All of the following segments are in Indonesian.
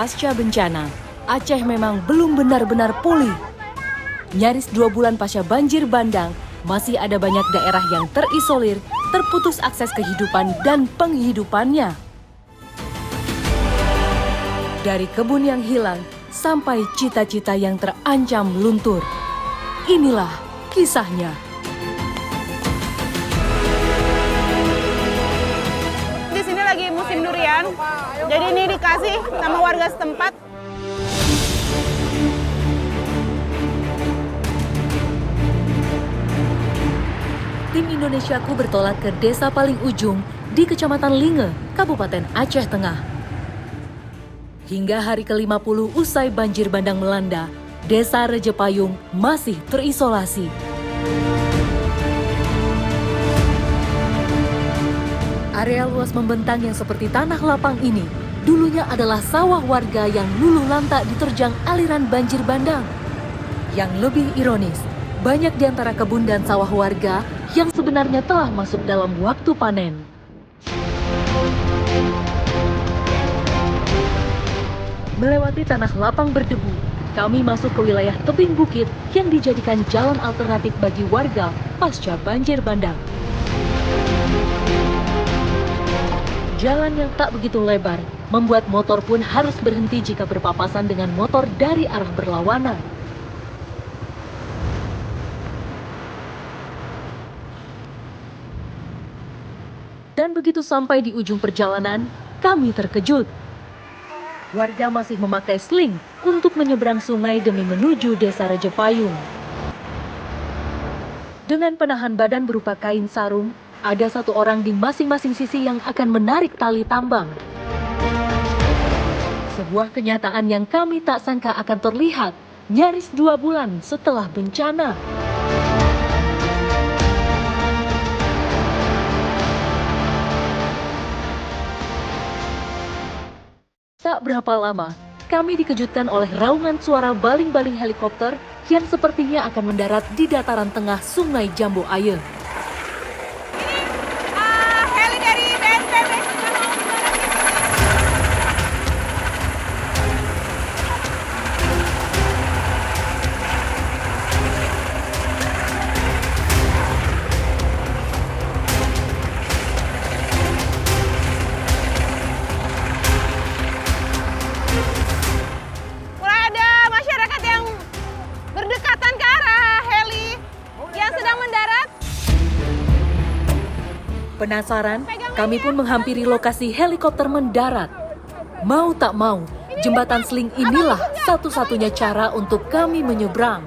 pasca bencana, Aceh memang belum benar-benar pulih. Nyaris 2 bulan pasca banjir bandang, masih ada banyak daerah yang terisolir, terputus akses kehidupan dan penghidupannya. Dari kebun yang hilang sampai cita-cita yang terancam luntur. Inilah kisahnya. Di sini lagi musim durian, jadi ini dikasih sama warga setempat. Tim Indonesiaku bertolak ke desa paling ujung di Kecamatan Linge, Kabupaten Aceh Tengah. Hingga hari ke-50 usai banjir bandang melanda, Desa Rejepayung masih terisolasi. Area luas membentang yang seperti tanah lapang ini dulunya adalah sawah warga yang luluh lantak diterjang aliran banjir bandang. Yang lebih ironis, banyak di antara kebun dan sawah warga yang sebenarnya telah masuk dalam waktu panen. Melewati tanah lapang berdebu, kami masuk ke wilayah tebing bukit yang dijadikan jalan alternatif bagi warga pasca banjir bandang. Jalan yang tak begitu lebar membuat motor pun harus berhenti jika berpapasan dengan motor dari arah berlawanan. Dan begitu sampai di ujung perjalanan, kami terkejut. Warga masih memakai sling untuk menyeberang sungai demi menuju Desa Rejepayung. Dengan penahan badan berupa kain sarung, ada 1 orang di masing-masing sisi yang akan menarik tali tambang. Sebuah kenyataan yang kami tak sangka akan terlihat nyaris 2 bulan setelah bencana. Tak berapa lama, kami dikejutkan oleh raungan suara baling-baling helikopter yang sepertinya akan mendarat di dataran tengah Sungai Jambu Aye. Heli dari BNPB. Mulai ada masyarakat yang berdekatan ke arah heli yang sedang mendarat. Penasaran, kami pun menghampiri lokasi helikopter mendarat. Mau tak mau, jembatan sling inilah satu-satunya cara untuk kami menyeberang.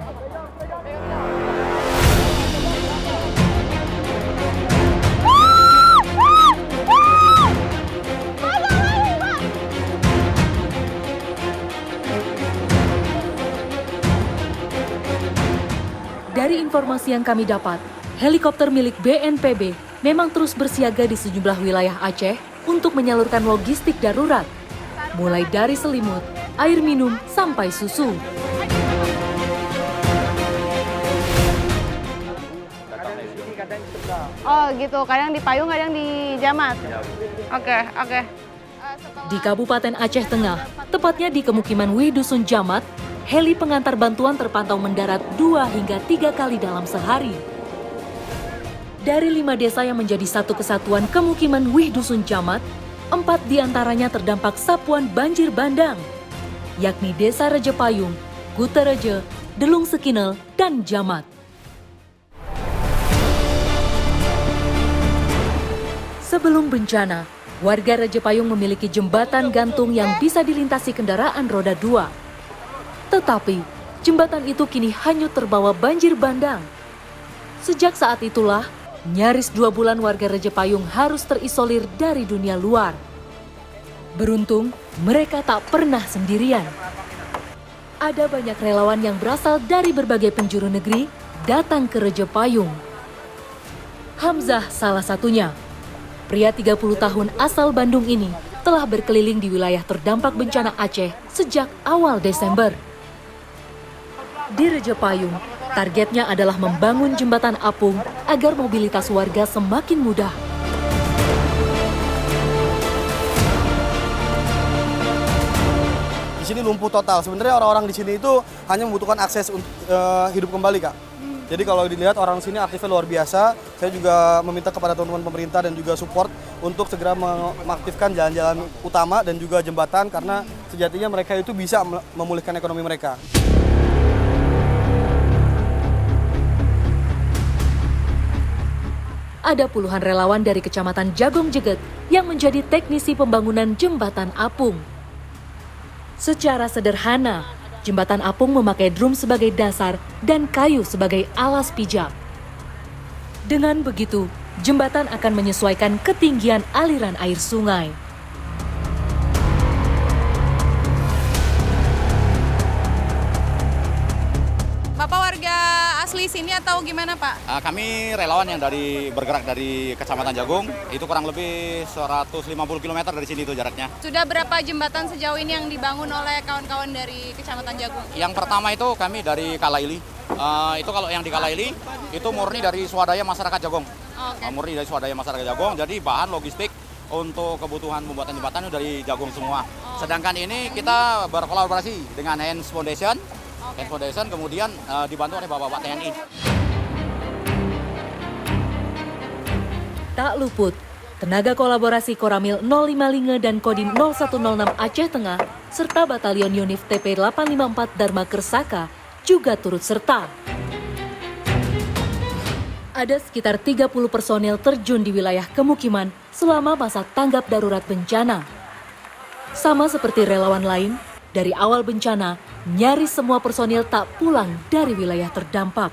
Dari informasi yang kami dapat, helikopter milik BNPB memang terus bersiaga di sejumlah wilayah Aceh untuk menyalurkan logistik darurat, mulai dari selimut, air minum, sampai susu. Oh gitu, kadang di Payung, kadang di Jamat. Oke. Di Kabupaten Aceh Tengah, tepatnya di kemukiman Widusun Jamat, heli pengantar bantuan terpantau mendarat 2 hingga 3 kali dalam sehari. Dari 5 desa yang menjadi satu kesatuan kemukiman Widusun Jamat, 4 diantaranya terdampak sapuan banjir bandang, yakni Desa Rejepayung, Gutereje, Delung Sekinel, dan Jamat. Sebelum bencana, warga Rejepayung memiliki jembatan gantung yang bisa dilintasi kendaraan roda 2. Tetapi, jembatan itu kini hanyut terbawa banjir bandang. Sejak saat itulah, nyaris 2 bulan warga Rejepayung harus terisolir dari dunia luar. Beruntung, mereka tak pernah sendirian. Ada banyak relawan yang berasal dari berbagai penjuru negeri datang ke Rejepayung. Hamzah salah satunya. Pria 30 tahun asal Bandung ini telah berkeliling di wilayah terdampak bencana Aceh sejak awal Desember. Di Rejepayung, targetnya adalah membangun jembatan apung agar mobilitas warga semakin mudah. Di sini lumpuh total. Sebenarnya orang-orang di sini itu hanya membutuhkan akses untuk hidup kembali, Kak. Jadi kalau dilihat orang sini aktifnya luar biasa. Saya juga meminta kepada teman-teman pemerintah dan juga support untuk segera mengaktifkan jalan-jalan utama dan juga jembatan karena sejatinya mereka itu bisa memulihkan ekonomi mereka. Ada puluhan relawan dari Kecamatan Jagong Jeget yang menjadi teknisi pembangunan jembatan apung. Secara sederhana, jembatan apung memakai drum sebagai dasar dan kayu sebagai alas pijak. Dengan begitu, jembatan akan menyesuaikan ketinggian aliran air sungai. Bapak warga asli sini atau gimana, Pak? Kami relawan yang bergerak dari Kecamatan Jagong, itu kurang lebih 150 km dari sini itu jaraknya. Sudah berapa jembatan sejauh ini yang dibangun oleh kawan-kawan dari Kecamatan Jagong? Yang pertama itu kami dari Kalaili. Itu kalau yang di Kalaili itu murni dari swadaya masyarakat Jagong. Oke. Murni dari swadaya masyarakat Jagong, jadi bahan logistik untuk kebutuhan pembuatan jembatan itu dari Jagong semua. Sedangkan ini kita berkolaborasi dengan Hands Foundation. Hands Foundation kemudian dibantu oleh Bapak-Bapak TNI. Tak luput, tenaga kolaborasi Koramil 05 Linge dan Kodim 0106 Aceh Tengah, serta Batalion Yunif TP 854 Dharma Kersaka juga turut serta. Ada sekitar 30 personel terjun di wilayah kemukiman selama masa tanggap darurat bencana. Sama seperti relawan lain, dari awal bencana, nyaris semua personil tak pulang dari wilayah terdampak.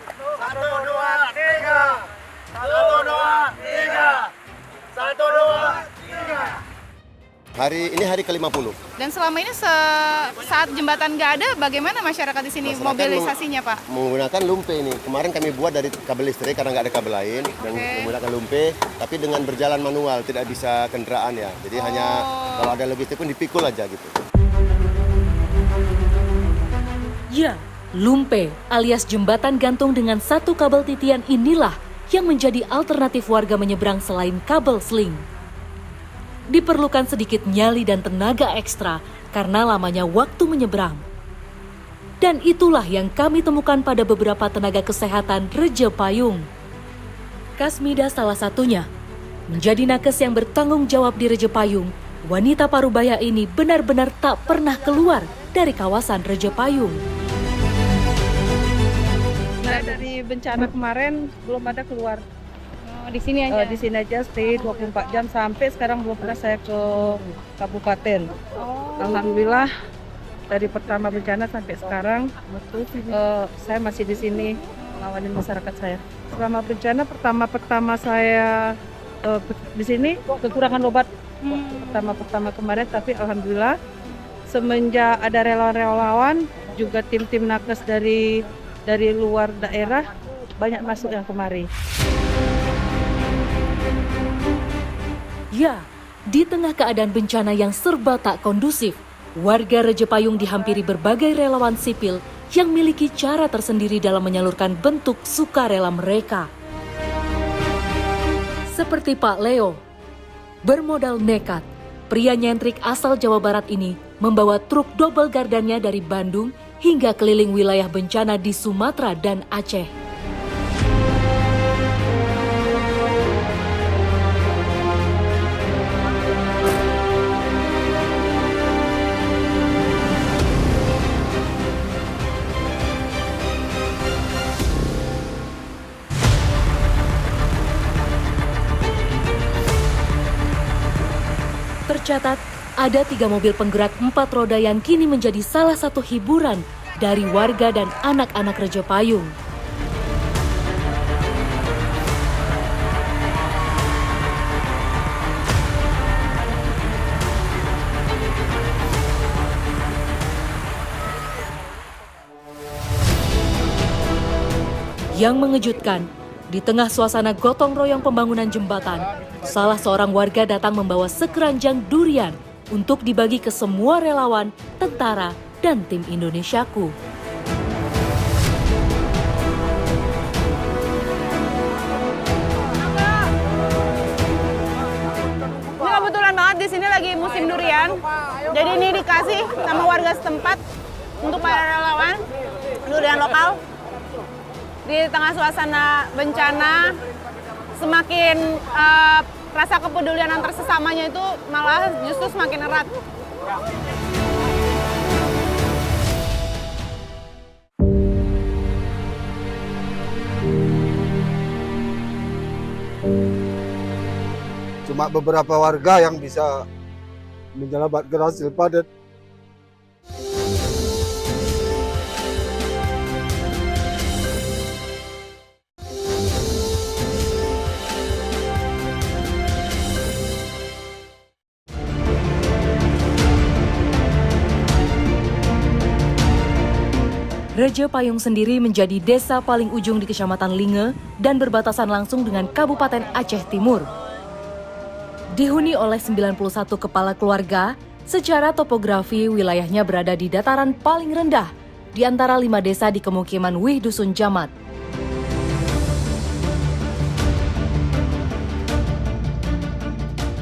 1, 2, 3. 1, 2, 3. 1, 2, 3. Ini hari ke-50. Dan selama ini saat jembatan nggak ada, bagaimana masyarakat di sini mobilisasinya, Pak? Menggunakan lumpe ini. Kemarin kami buat dari kabel listrik karena nggak ada kabel lain dan menggunakan lumpe, tapi dengan berjalan manual, tidak bisa kendaraan ya. Jadi hanya kalau ada logistik pun dipikul aja gitu. Ya, lumpe alias jembatan gantung dengan satu kabel titian inilah yang menjadi alternatif warga menyeberang selain kabel seling. Diperlukan sedikit nyali dan tenaga ekstra karena lamanya waktu menyeberang. Dan itulah yang kami temukan pada beberapa tenaga kesehatan Reje Payung. Kasmida salah satunya. Menjadi nakes yang bertanggung jawab di Reje Payung, wanita parubaya ini benar-benar tak pernah keluar dari kawasan Reje Payung. Dari bencana kemarin belum ada keluar. Di sini aja? Di sini aja stay 24 jam sampai sekarang belum pernah saya ke kabupaten. Alhamdulillah dari pertama bencana sampai sekarang saya masih di sini mengawali masyarakat saya. Selama bencana pertama saya di sini kekurangan obat pertama kemarin, tapi alhamdulillah semenjak ada relawan-relawan juga tim-tim nakes dari luar daerah banyak masuk yang kemari. Ya, di tengah keadaan bencana yang serba tak kondusif, warga Reje Payung dihampiri berbagai relawan sipil yang memiliki cara tersendiri dalam menyalurkan bentuk sukarela mereka. Seperti Pak Leo, bermodal nekat, pria nyentrik asal Jawa Barat ini membawa truk double gardannya dari Bandung hingga keliling wilayah bencana di Sumatera dan Aceh. Tercatat, ada 3 mobil penggerak 4 roda yang kini menjadi salah satu hiburan dari warga dan anak-anak Reje Payung. Yang mengejutkan, di tengah suasana gotong royong pembangunan jembatan, salah seorang warga datang membawa sekeranjang durian untuk dibagi ke semua relawan, tentara, dan tim Indonesiaku. Ini kebetulan banget di sini lagi musim durian. Jadi ini kasih sama warga setempat untuk para relawan durian lokal. Di tengah suasana bencana, semakin rasa kepedulian antar sesamanya itu malah justru semakin erat. Cuma beberapa warga yang bisa menyelamatkan hasil panen. Raja Payung sendiri menjadi desa paling ujung di Kecamatan Linge dan berbatasan langsung dengan Kabupaten Aceh Timur. Dihuni oleh 91 kepala keluarga, secara topografi wilayahnya berada di dataran paling rendah di antara 5 desa di Kemukiman Wih Dusun Jamat.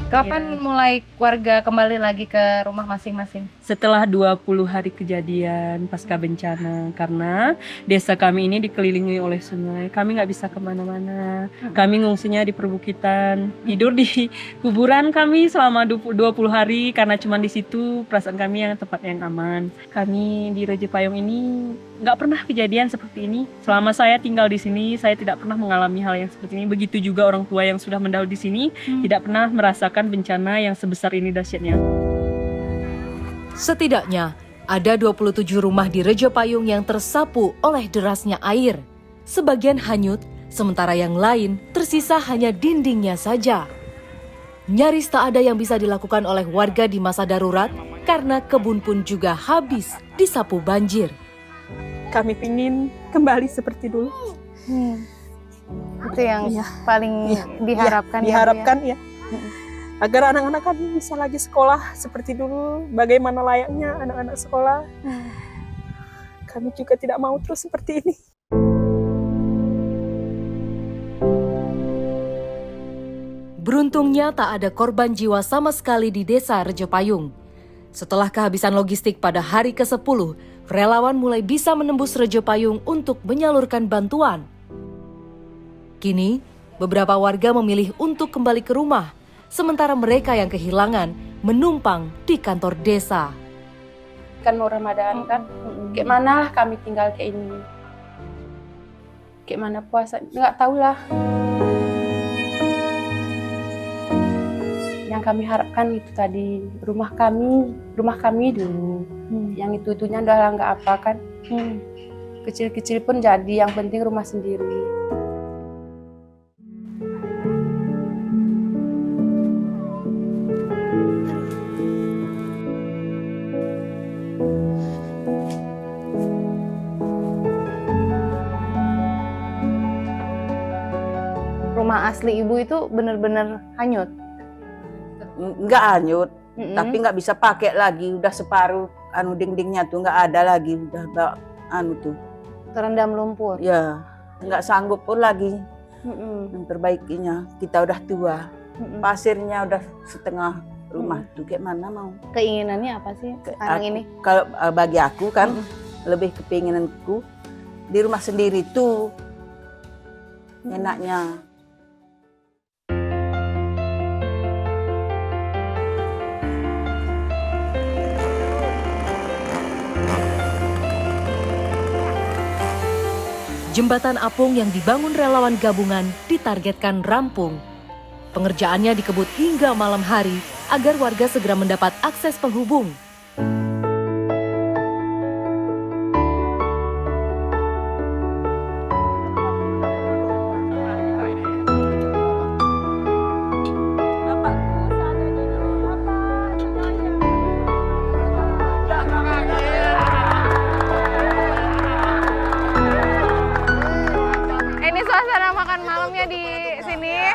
Kapan mulai warga kembali lagi ke rumah masing-masing? Setelah 20 hari kejadian pasca bencana, karena desa kami ini dikelilingi oleh sungai, kami nggak bisa kemana-mana. Kami ngungsinya di perbukitan, tidur di kuburan kami selama 20 hari karena cuma di situ perasaan kami yang tempat yang aman. Kami di Raja Payung ini nggak pernah kejadian seperti ini. Selama saya tinggal di sini, saya tidak pernah mengalami hal yang seperti ini. Begitu juga orang tua yang sudah mendahului di sini tidak pernah merasakan bencana yang sebesar ini dahsyatnya. Setidaknya ada 27 rumah di Raja Payung yang tersapu oleh derasnya air. Sebagian hanyut, sementara yang lain tersisa hanya dindingnya saja. Nyaris tak ada yang bisa dilakukan oleh warga di masa darurat karena kebun pun juga habis disapu banjir. Kami ingin kembali seperti dulu. Itu yang paling diharapkan. Diharapkan ya. Agar anak-anak kami bisa lagi sekolah seperti dulu, bagaimana layaknya anak-anak sekolah. Kami juga tidak mau terus seperti ini. Beruntungnya tak ada korban jiwa sama sekali di desa Raja Payung. Setelah kehabisan logistik pada hari ke-10, relawan mulai bisa menembus Raja Payung untuk menyalurkan bantuan. Kini, beberapa warga memilih untuk kembali ke rumah, sementara mereka yang kehilangan menumpang di kantor desa. Kan mau Ramadan kan, gimana lah kami tinggal kayak ini. Gimana puasa, nggak tahu lah. Yang kami harapkan itu tadi, rumah kami dulu. Yang itu-itunya udah nggak apa kan. Kecil-kecil pun jadi, yang penting rumah sendiri. Rumah asli ibu itu benar-benar hanyut? Nggak hanyut, tapi nggak bisa pakai lagi. Udah separuh dindingnya tuh nggak ada lagi. Udah tuh Terendam lumpur? Ya, nggak sanggup pun lagi memperbaikinya. Kita udah tua, pasirnya udah setengah rumah tuh. Kayak mana mau? Keinginannya apa sih sekarang ini? Kalau bagi aku kan, lebih kepinginanku di rumah sendiri tuh enaknya. Jembatan apung yang dibangun relawan gabungan ditargetkan rampung. Pengerjaannya dikebut hingga malam hari agar warga segera mendapat akses penghubung. Ini suasana makan malamnya di sini.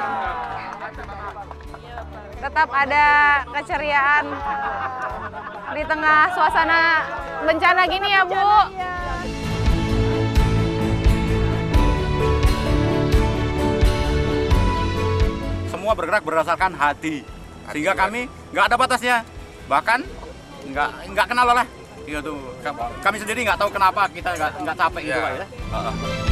Tetap ada keceriaan di tengah suasana bencana gini ya, Bu. Semua bergerak berdasarkan hati, sehingga kami nggak ada batasnya. Bahkan nggak kenal lah. Gitu. Kami sendiri nggak tahu kenapa kita nggak capek gitu Pak ya.